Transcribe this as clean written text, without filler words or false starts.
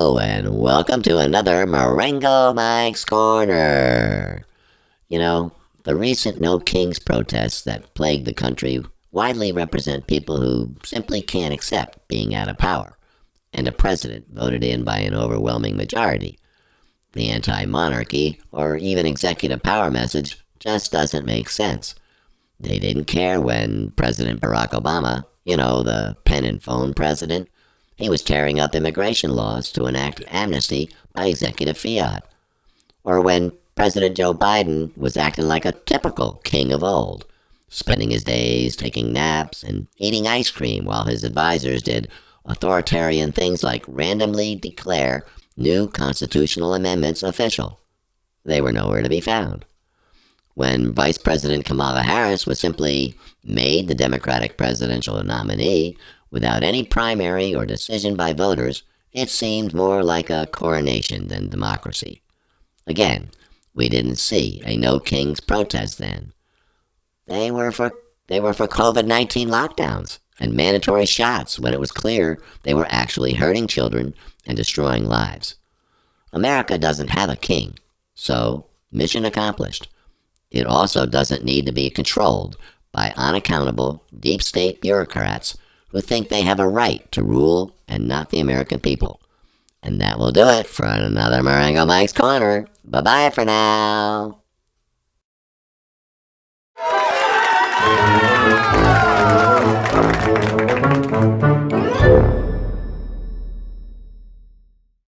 Hello, and welcome to another Marengo Mike's Corner. The recent No Kings protests that plague the country widely represent people who simply can't accept being out of power, and a president voted in by an overwhelming majority. The anti-monarchy or even executive power message just doesn't make sense. They didn't care when President Barack Obama, the pen and phone president, he was tearing up immigration laws to enact amnesty by executive fiat. Or when President Joe Biden was acting like a typical king of old, spending his days taking naps and eating ice cream while his advisors did authoritarian things like randomly declare new constitutional amendments official. They were nowhere to be found. When Vice President Kamala Harris was simply made the Democratic presidential nominee without any primary or decision by voters, it seemed more like a coronation than democracy. Again, we didn't see a No Kings protest then. They were for COVID-19 lockdowns and mandatory shots when it was clear they were actually hurting children and destroying lives. America doesn't have a king, so mission accomplished. It also doesn't need to be controlled by unaccountable deep state bureaucrats who think they have a right to rule and not the American people. And that will do it for another Marengo Mike's Corner. Bye-bye for now.